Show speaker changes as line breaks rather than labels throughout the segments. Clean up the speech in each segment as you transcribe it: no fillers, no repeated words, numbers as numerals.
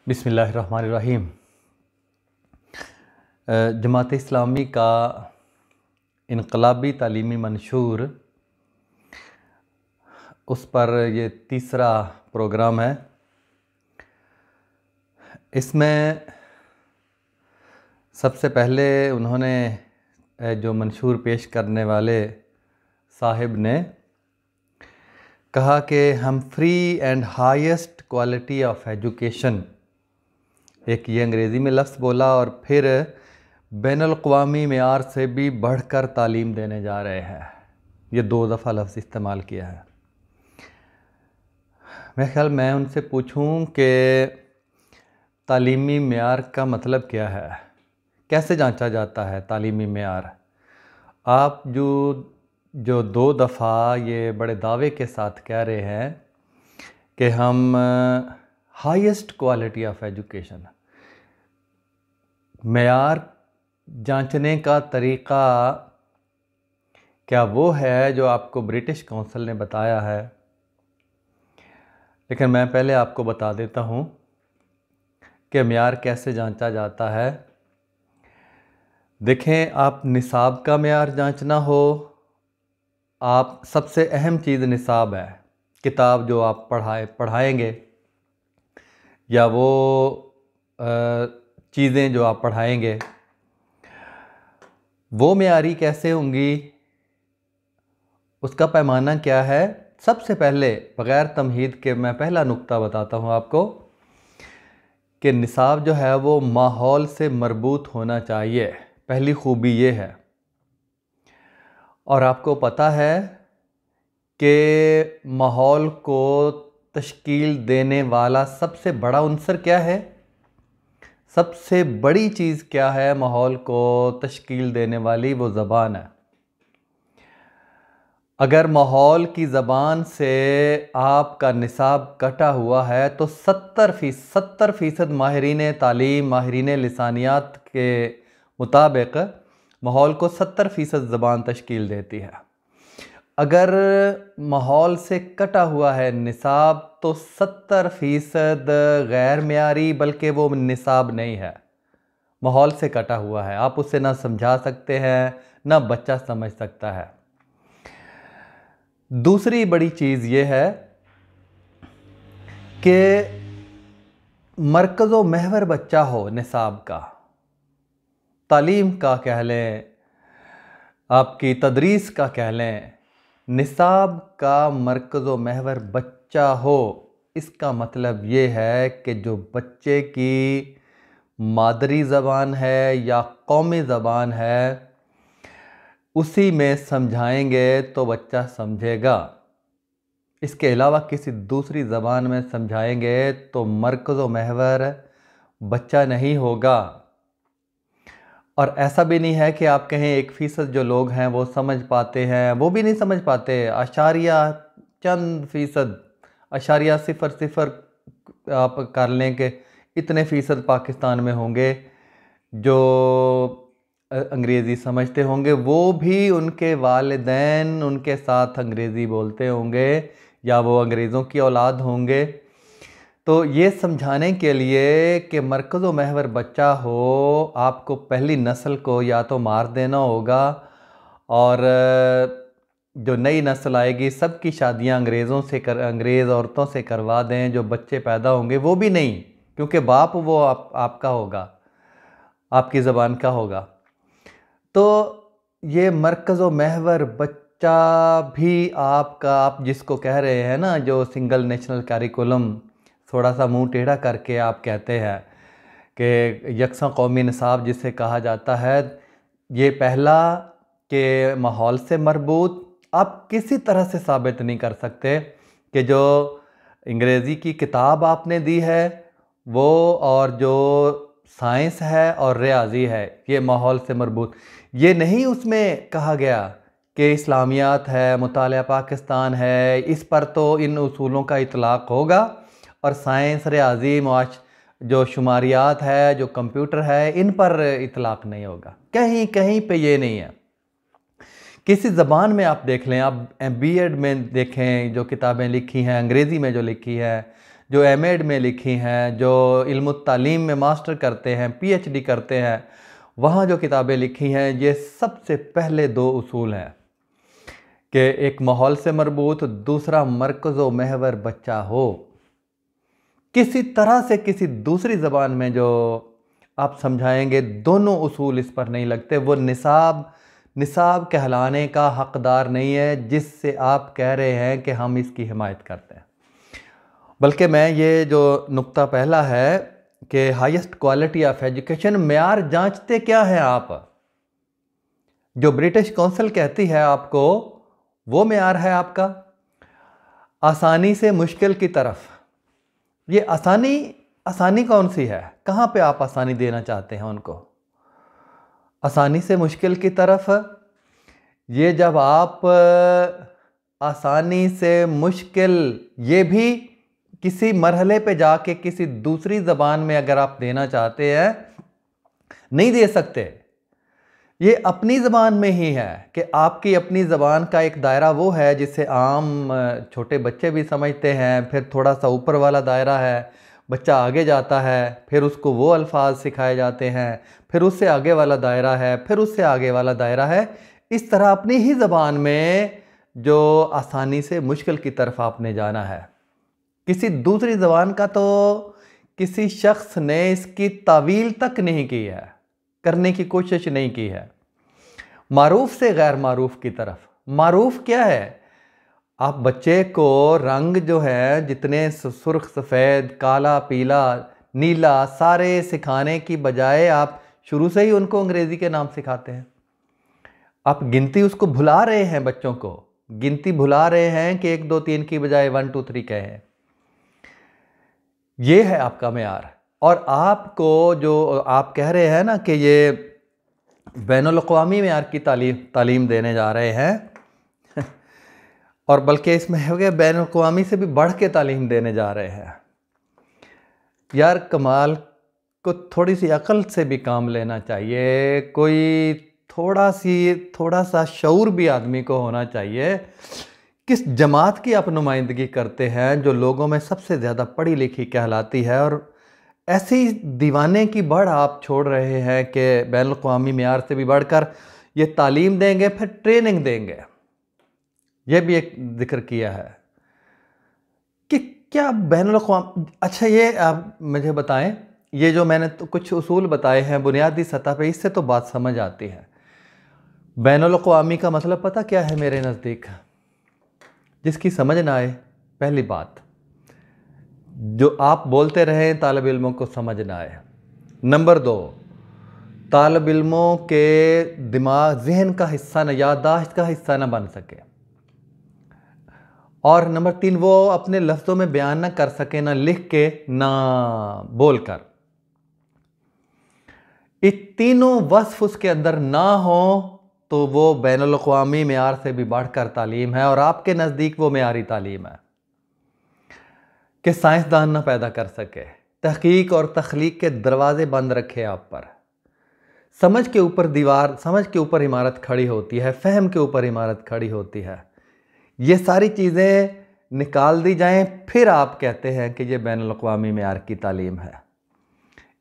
बिस्मिल्लाहिर्रहमानिर्रहीम। जमात इस्लामी का इनकलाबी तालीमी मंशूर, उस पर ये तीसरा प्रोग्राम है। इसमें सबसे पहले उन्होंने जो मंशूर पेश करने वाले साहिब ने कहा कि हम free and highest quality of education, एक ये अंग्रेज़ी में लफ्ज़ बोला और फिर बैनुल-अक़वामी मेयार से भी बढ़कर तालीम देने जा रहे हैं। ये 2 दफ़ा लफ्ज़ इस्तेमाल किया है। मेरे ख़्याल मैं उनसे पूछूं कि तालीमी मेयार का मतलब क्या है, कैसे जांचा जाता है तालीमी मेयार। आप जो 2 दफ़ा ये बड़े दावे के साथ कह रहे हैं कि हम हाईएस्ट क्वालिटी ऑफ एजुकेशन, मेयार जांचने का तरीक़ा क्या वो है जो आपको ब्रिटिश काउंसिल ने बताया है? लेकिन मैं पहले आपको बता देता हूँ कि मेयार कैसे जांचा जाता है। देखें, आप निसाब का मेयार जांचना हो, आप सबसे अहम चीज़ निसाब है, किताब जो आप पढ़ाएंगे या वो चीज़ें जो आप पढ़ाएंगे वो मेयारी कैसे होंगी, उसका पैमाना क्या है। सबसे पहले बग़ैर तमहीद के मैं पहला नुक्ता बताता हूँ आपको कि निसाब जो है वो माहौल से मरबूत होना चाहिए। पहली खूबी ये है। और आपको पता है कि माहौल को तश्कील देने वाला सबसे बड़ा उन्सर क्या है, सबसे बड़ी चीज़ क्या है माहौल को तश्कील देने वाली? वो ज़बान है। अगर माहौल की ज़बान से आपका निसाब कटा हुआ है तो 70% माहिरीन तालीम, माहिरीन लिसानियात के मुताबिक माहौल को 70% ज़बान तश्कील देती है। अगर माहौल से कटा हुआ है निसाब तो 70% गैर मेयारी, बल्कि वो निसाब नहीं है, माहौल से कटा हुआ है। आप उसे ना समझा सकते हैं, ना बच्चा समझ सकता है। दूसरी बड़ी चीज़ ये है कि मरकज़ो महवर बच्चा हो, निसाब का, तालीम का कह लें, आपकी तदरीस का कह लें, निसाब का मरकज़ो महवर बच्चा हो। इसका मतलब ये है कि जो बच्चे की मादरी ज़बान है या कौमी ज़बान है उसी में समझाएंगे तो बच्चा समझेगा। इसके अलावा किसी दूसरी ज़बान में समझाएंगे तो मरकज़ो महवर बच्चा नहीं होगा। और ऐसा भी नहीं है कि आप कहें 1% जो लोग हैं वो समझ पाते हैं, वो भी नहीं समझ पाते। आशारिया चंद फ़ीसद, आशारिया 0.00 आप कर लें कि इतने फ़ीसद पाकिस्तान में होंगे जो अंग्रेज़ी समझते होंगे, वो भी उनके वालिदैन उनके साथ अंग्रेज़ी बोलते होंगे या वो अंग्रेज़ों की औलाद होंगे। तो ये समझाने के लिए कि मरकज़ो महवर बच्चा हो, आपको पहली नस्ल को या तो मार देना होगा और जो नई नस्ल आएगी सबकी शादियां अंग्रेज़ औरतों से करवा दें। जो बच्चे पैदा होंगे वो भी नहीं, क्योंकि बाप वो आपका होगा, आपकी ज़बान का होगा। तो ये मरकज़ो महवर बच्चा भी आपका, आप जिसको कह रहे हैं ना, जो सिंगल नेशनल करिकुलम, थोड़ा सा मुंह टेढ़ा करके आप कहते हैं कि यकसा कौमी निसाब जिसे कहा जाता है, ये पहला के माहौल से मरबूत आप किसी तरह से साबित नहीं कर सकते कि जो अंग्रेज़ी की किताब आपने दी है वो और जो साइंस है और रियाजी है ये माहौल से मरबूत। ये नहीं उसमें कहा गया कि इस्लामियात है, मुतालिया पाकिस्तान है, इस पर तो इन उसूलों का इतलाक़ होगा, और साइंस, रियाजी, जो शुमारियात है, जो कंप्यूटर है, इन पर इतलाक़ नहीं होगा। कहीं कहीं पे ये नहीं है। किसी ज़बान में आप देख लें, आप बीएड में देखें जो किताबें लिखी हैं अंग्रेज़ी में जो लिखी है, जो एमएड में लिखी हैं, जो इल्म तालीम में मास्टर करते हैं, पीएचडी करते हैं, वहाँ जो किताबें लिखी हैं, ये सबसे पहले 2 उसूल हैं कि एक माहौल से मरबूत, दूसरा मरकज़ व महवर बच्चा हो। किसी तरह से किसी दूसरी ज़बान में जो आप समझाएंगे, दोनों उसूल इस पर नहीं लगते। वो निसाब कहलाने का हकदार नहीं है जिससे आप कह रहे हैं कि हम इसकी हिमायत करते हैं। बल्कि मैं ये जो नुक्ता पहला है कि हाईएस्ट क्वालिटी ऑफ एजुकेशन, मेयार जांचते क्या है आप? जो ब्रिटिश काउंसिल कहती है आपको, वो मेयार है आपका आसानी से मुश्किल की तरफ। ये आसानी कौन सी है? कहाँ पे आप आसानी देना चाहते हैं उनको? आसानी से मुश्किल की तरफ। ये जब आप आसानी से मुश्किल, ये भी किसी मरहले पे जाके किसी दूसरी ज़बान में अगर आप देना चाहते हैं, नहीं दे सकते। ये अपनी ज़बान में ही है कि आपकी अपनी ज़बान का एक दायरा वो है जिसे आम छोटे बच्चे भी समझते हैं, फिर थोड़ा सा ऊपर वाला दायरा है, बच्चा आगे जाता है, फिर उसको वो अल्फाज सिखाए जाते हैं, फिर उससे आगे वाला दायरा है, फिर उससे आगे वाला दायरा है। इस तरह अपनी ही ज़बान में जो आसानी से मुश्किल की तरफ आपने जाना है। किसी दूसरी ज़बान का तो किसी शख्स ने इसकी तावील तक नहीं की है, करने की कोशिश नहीं की है। मारूफ से गैर मारूफ की तरफ। मारूफ क्या है? आप बच्चे को रंग जो है, जितने सुर्ख, सफ़ेद, काला, पीला, नीला, सारे सिखाने की बजाय आप शुरू से ही उनको अंग्रेज़ी के नाम सिखाते हैं। आप गिनती उसको भुला रहे हैं, बच्चों को गिनती भुला रहे हैं कि 1 2 3 की बजाय 1 2 3 कहें। ये है आपका मेयार। और आपको जो आप कह रहे हैं ना कि ये बैनुल-अक़वामी मेयार की तालीम देने जा रहे हैं और बल्कि इसमें हो गया बैनुल-अक़वामी से भी बढ़ के तालीम देने जा रहे हैं। यार कमाल को थोड़ी सी अक्ल से भी काम लेना चाहिए। कोई थोड़ा सा शऊर भी आदमी को होना चाहिए। किस जमात की आप नुमाइंदगी करते हैं जो लोगों में सबसे ज़्यादा पढ़ी लिखी कहलाती है, और ऐसी दीवाने की बढ़ आप छोड़ रहे हैं कि बैनुल-अक़वामी मेयार से भी बढ़कर ये तालीम देंगे, फिर ट्रेनिंग देंगे। ये भी एक जिक्र किया है कि क्या बैनुल-अक़वामी। अच्छा, ये आप मुझे बताएं, ये जो मैंने तो कुछ उसूल बताए हैं बुनियादी सतह पे, इससे तो बात समझ आती है। बैनुल-अक़वामी का मतलब पता क्या है मेरे नज़दीक? जिसकी समझ ना आए, पहली बात, जो आप बोलते रहें तालिब इल्मों को समझ ना आए। नंबर 2, तालिब इल्मों के दिमाग, जहन का हिस्सा न, याददाश्त का हिस्सा न बन सके। और नंबर 3, वो अपने लफ्ज़ों में बयान ना कर सके, ना लिख के, ना बोल कर। ये तीनों वस्फ उसके अंदर ना हो तो वो बैनुल-अक़वामी मेयार से भी बढ़कर तालीम है, और आपके नज़दीक वो मेयारी तालीम है कि साइंसदान ना पैदा कर सके। तहकीक और तख्लीक के दरवाजे बंद रखे आप पर। समझ के ऊपर दीवार, समझ के ऊपर इमारत खड़ी होती है, फ़हम के ऊपर इमारत खड़ी होती है। ये सारी चीज़ें निकाल दी जाएं, फिर आप कहते हैं कि ये बैनुल-अक़वामी मेयार की तालीम है।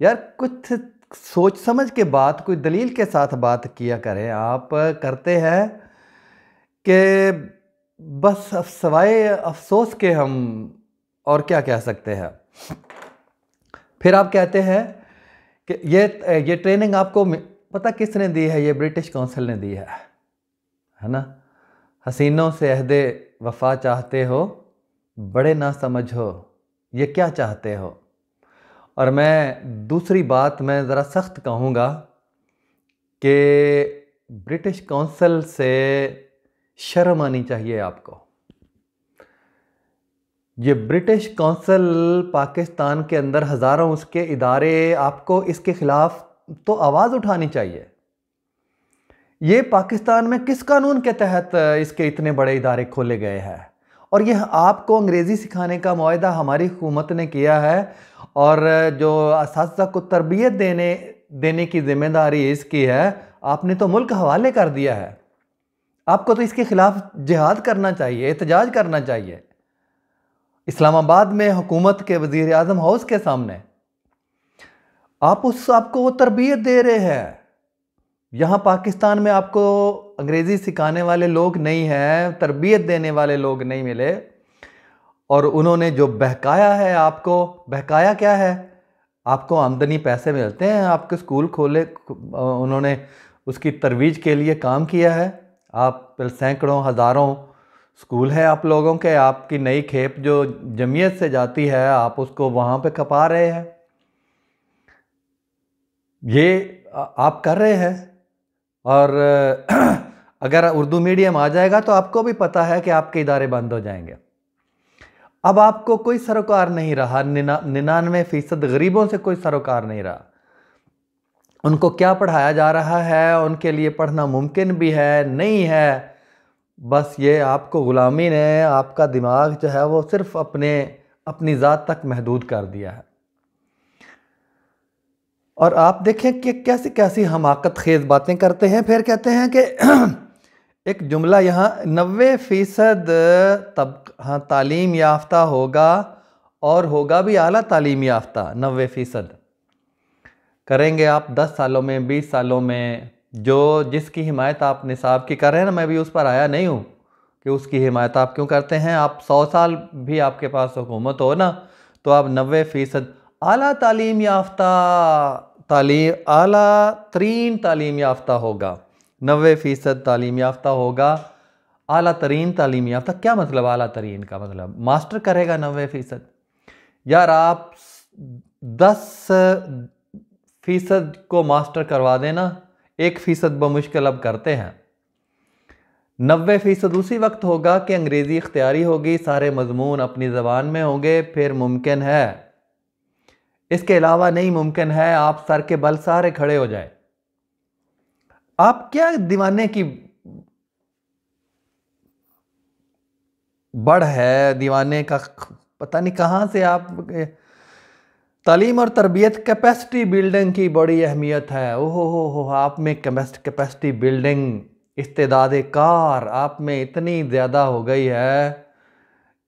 यार कुछ सोच समझ के बात, कोई दलील के साथ बात किया करें। आप करते हैं कि बस सवाए अफसोस के हम और क्या कह सकते हैं। फिर आप कहते हैं कि ये ट्रेनिंग आपको पता किसने दी है? ये ब्रिटिश काउंसिल ने दी है ना। हसीनों से अहदे वफा चाहते हो, बड़े ना समझो ये क्या चाहते हो। और मैं दूसरी बात मैं ज़रा सख्त कहूँगा कि ब्रिटिश काउंसिल से शर्म आनी चाहिए आपको। ये ब्रिटिश काउंसिल पाकिस्तान के अंदर हज़ारों उसके इदारे, आपको इसके ख़िलाफ़ तो आवाज़ उठानी चाहिए। ये पाकिस्तान में किस कानून के तहत इसके इतने बड़े इदारे खोले गए हैं? और यह आपको अंग्रेज़ी सिखाने का मुआहदा हमारी हुकूमत ने किया है, और जो असातिज़ा को तरबियत देने की ज़िम्मेदारी इसकी है, आपने तो मुल्क हवाले कर दिया है। आपको तो इसके ख़िलाफ़ जिहाद करना चाहिए, एहतजाज करना चाहिए। इस्लामाबाद में हुकूमत के वज़ीर आज़म हाउस के सामने आपको वो तरबियत दे रहे हैं। यहाँ पाकिस्तान में आपको अंग्रेज़ी सिखाने वाले लोग नहीं हैं, तरबियत देने वाले लोग नहीं मिले, और उन्होंने जो बहकाया है, आपको बहकाया क्या है? आपको आमदनी पैसे मिलते हैं, आपके स्कूल खोले, उन्होंने उसकी तरवीज के लिए काम किया है। आप सैकड़ों हज़ारों स्कूल है आप लोगों के, आपकी नई खेप जो जमीयत से जाती है आप उसको वहाँ पे खपा रहे हैं, ये आप कर रहे हैं। और अगर उर्दू मीडियम आ जाएगा तो आपको भी पता है कि आपके इदारे बंद हो जाएंगे। अब आपको कोई सरोकार नहीं रहा, 99% गरीबों से कोई सरोकार नहीं रहा। उनको क्या पढ़ाया जा रहा है, उनके लिए पढ़ना मुमकिन भी है नहीं है, बस ये आपको ग़ुलामी ने आपका दिमाग जो है वो सिर्फ अपनी ज़ात तक महदूद कर दिया है। और आप देखें कि कैसी कैसी हमाकत खेज़ बातें करते हैं। फिर कहते हैं कि एक जुमला यहाँ 90% हाँ तालीम याफ्ता होगा, और होगा भी आला तालीम याफ्ता। 90% करेंगे आप 10 सालों में, 20 सालों में। जिसकी हिमायत आप निसाब की कर रहे हैं ना, मैं भी उस पर आया नहीं हूँ कि उसकी हिमायत आप क्यों करते हैं। आप 100 साल भी आपके पास हुकूमत हो ना, तो आप 90% आला तालीम याफ्ता, आला तरीन तालीम याफ्ता होगा। 90% तालीम याफ्ता होगा, आला तरीन तालीम याफ्ता। क्या मतलब आला तरीन का? मतलब मास्टर करेगा 90%। यार आप 10% को मास्टर करवा देना, 1% बमुश्किल अब करते हैं। 90% उसी वक्त होगा कि अंग्रेज़ी इख्तियारी होगी, सारे मजमून अपनी ज़बान में होंगे, फिर मुमकिन है। इसके अलावा नहीं मुमकिन है, आप सर के बल सारे खड़े हो जाए। आप क्या दीवाने की बढ़ है, दीवाने का पता नहीं कहाँ से। आप तालीम और तरबियत कैपेसिटी बिल्डिंग की बड़ी अहमियत है। ओहो हो, आप में कैपेसिटी बिल्डिंग, इस्तेदाद कार आप में इतनी ज़्यादा हो गई है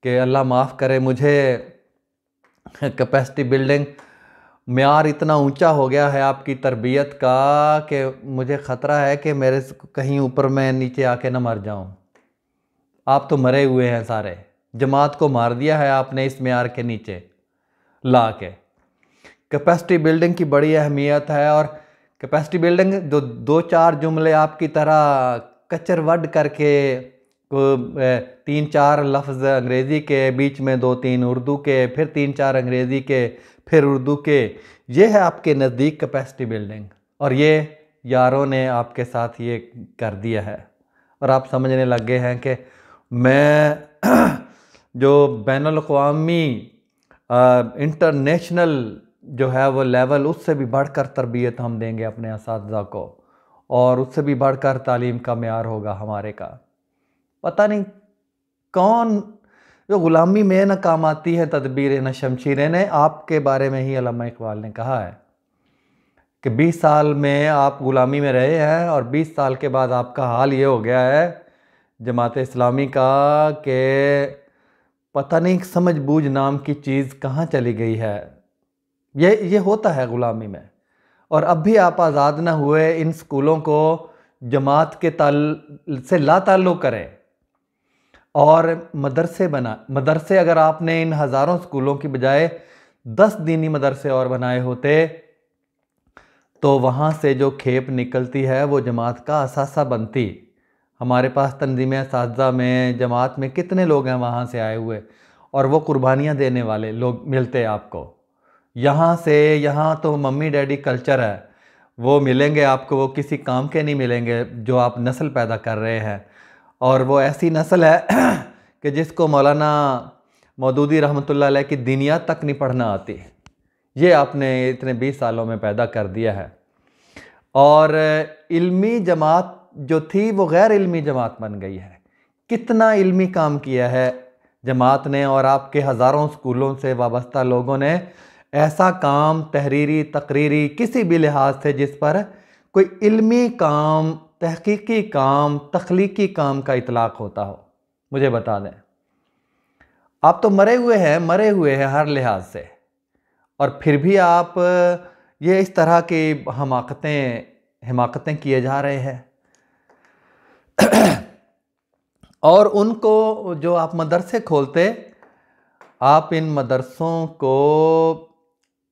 कि अल्लाह माफ़ करे मुझे। कैपेसिटी बिल्डिंग म्यार इतना ऊंचा हो गया है आपकी तरबियत का कि मुझे ख़तरा है कि मेरे कहीं ऊपर मैं नीचे आके ना मर जाऊं। आप तो मरे हुए हैं सारे, जमात को मार दिया है आपने इस म्यार के नीचे ला के। कैपेसिटी बिल्डिंग की बड़ी अहमियत है। और कैपेसिटी बिल्डिंग जो 2-4 जुमले आपकी तरह कचर वड करके 3-4 लफ्ज़ अंग्रेज़ी के, बीच में 2-3 उर्दू के, फिर 3-4 अंग्रेज़ी के, फिर उर्दू के, ये है आपके नज़दीक कैपेसिटी बिल्डिंग। और ये यारों ने आपके साथ ये कर दिया है, और आप समझने लग गए हैं कि मैं जो बैनुल-अक़वामी इंटरनेशनल जो है वो लेवल, उससे भी बढ़कर तरबियत हम देंगे अपने असातिज़ा को, और उससे भी बढ़कर तालीम का मेयार होगा हमारे का। पता नहीं कौन जो ग़ुलामी में न काम आती है तदबीरें न शमशीरें। ने आपके बारे में ही अल्लामा इकबाल ने कहा है कि 20 साल में आप ग़ुलामी में रहे हैं, और 20 साल के बाद आपका हाल ये हो गया है जमात इस्लामी का कि पता नहीं समझ बूझ नाम की चीज़ कहाँ चली गई है। ये होता है ग़ुलामी में। और अब भी आप आज़ाद ना हुए, इन स्कूलों को जमात के से ला ताल्लुक़ करें और मदरसे अगर आपने इन हज़ारों स्कूलों की बजाय 10 दीनी मदरसे और बनाए होते तो वहाँ से जो खेप निकलती है वो जमात का असासा बनती। हमारे पास तंजीमें असातिज़ा में, जमात में कितने लोग हैं वहाँ से आए हुए, और वो कुर्बानियाँ देने वाले लोग मिलते आपको। यहाँ तो मम्मी डैडी कल्चर है, वो मिलेंगे आपको, वो किसी काम के नहीं मिलेंगे जो आप नस्ल पैदा कर रहे हैं। और वो ऐसी नस्ल है कि जिसको मौलाना मौदूदी रहमतुल्लाह अलैह की दीनियात तक नहीं पढ़ना आती। ये आपने इतने 20 सालों में पैदा कर दिया है। और इल्मी जमात जो थी वो गैर इल्मी जमात बन गई है। कितना इल्मी काम किया है जमात ने, और आपके हज़ारों स्कूलों से वाबस्ता लोगों ने ऐसा काम तहरीरी, तकरीरी, किसी भी लिहाज से जिस पर कोई इल्मी काम, तहकीकी काम, तख्लीकी काम का इतलाक़ होता हो, मुझे बता दें। आप तो मरे हुए हैं हर लिहाज से, और फिर भी आप ये इस तरह की हिमाकतें किए जा रहे हैं। और उनको जो आप मदरसे खोलते, आप इन मदरसों को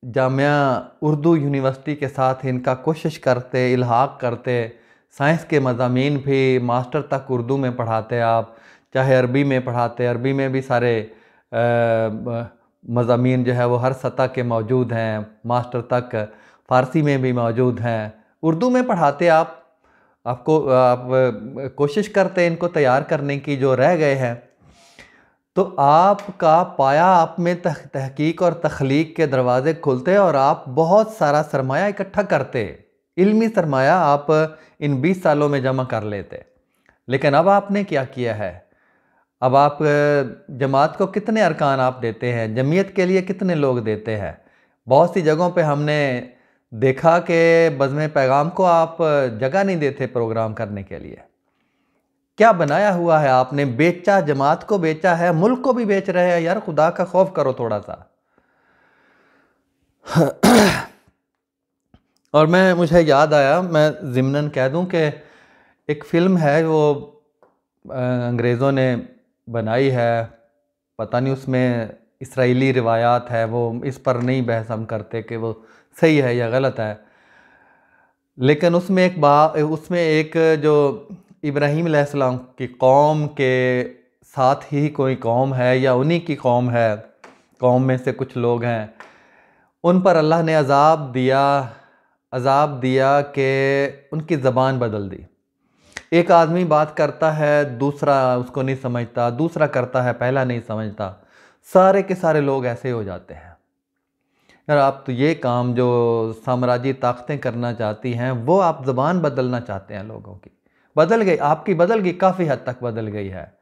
जामिया उर्दू यूनिवर्सिटी के साथ इनका कोशिश करते, इल्हाक करते, साइंस के मज़ामीन भी मास्टर तक उर्दू में पढ़ाते आप, चाहे अरबी में पढ़ाते, अरबी में भी सारे मज़ामीन जो है वो हर सतह के मौजूद हैं, मास्टर तक फ़ारसी में भी मौजूद हैं, उर्दू में पढ़ाते आप कोशिश करते इनको तैयार करने की जो रह गए हैं। तो आपका पाया आप में तहकीक और तख्लीक के दरवाज़े खुलते और आप बहुत सारा सरमाया इकट्ठा करते, इल्मी सरमाया आप इन 20 सालों में जमा कर लेते। लेकिन अब आपने क्या किया है? अब आप जमात को कितने अरकान आप देते हैं, जमीयत के लिए कितने लोग देते हैं? बहुत सी जगहों पे हमने देखा कि बज़्म पैगाम को आप जगह नहीं देते प्रोग्राम करने के लिए। क्या बनाया हुआ है आपने? बेचा, जमात को बेचा है, मुल्क को भी बेच रहे हैं। यार खुदा का खौफ करो थोड़ा सा। और मुझे याद आया, मैं ज़िम्नन कह दूं कि एक फ़िल्म है वो अंग्रेज़ों ने बनाई है, पता नहीं उसमें इसराइली रिवायात है, वो इस पर नहीं बहस हम करते कि वो सही है या गलत है। लेकिन उसमें एक जो इब्राहीम अलैहिस्सलाम की कौम के साथ ही कोई कौम है या उन्हीं की कौम है, कौम में से कुछ लोग हैं, उन पर अल्लाह ने अज़ाब दिया कि उनकी ज़बान बदल दी। एक आदमी बात करता है, दूसरा उसको नहीं समझता, दूसरा करता है, पहला नहीं समझता, सारे के सारे लोग ऐसे हो जाते हैं। यार आप तो ये काम जो साम्राज्य ताकतें करना चाहती हैं, वो आप ज़बान बदलना चाहते हैं लोगों की, बदल गई, आपकी बदल गई, काफ़ी हद तक बदल गई है।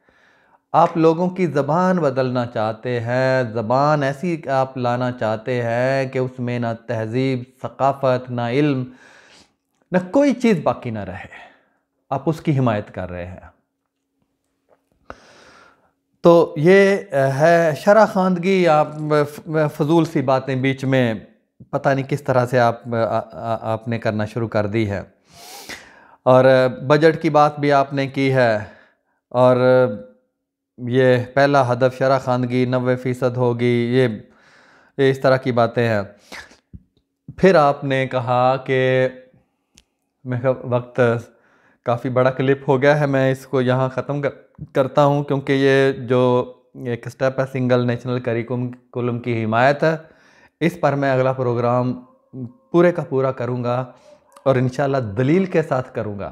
आप लोगों की ज़बान बदलना चाहते हैं, ज़बान ऐसी आप लाना चाहते हैं कि उसमें ना तहज़ीब, सकाफ़त, ना इल्म, ना कोई चीज़ बाकी ना रहे। आप उसकी हिमायत कर रहे हैं। तो ये है शरा खानदगी। आप फजूल सी बातें बीच में पता नहीं किस तरह से आपने करना शुरू कर दी है। और बजट की बात भी आपने की है, और ये पहला हदफ शरा खानदगी 90% होगी, ये इस तरह की बातें हैं। फिर आपने कहा कि वक्त काफ़ी बड़ा क्लिप हो गया है, मैं इसको यहाँ ख़त्म करता हूँ, क्योंकि ये जो एक स्टेप है सिंगल नेशनल करिकुलम की हिमायत है, इस पर मैं अगला प्रोग्राम पूरे का पूरा करूँगा और इंशाल्लाह दलील के साथ करूँगा।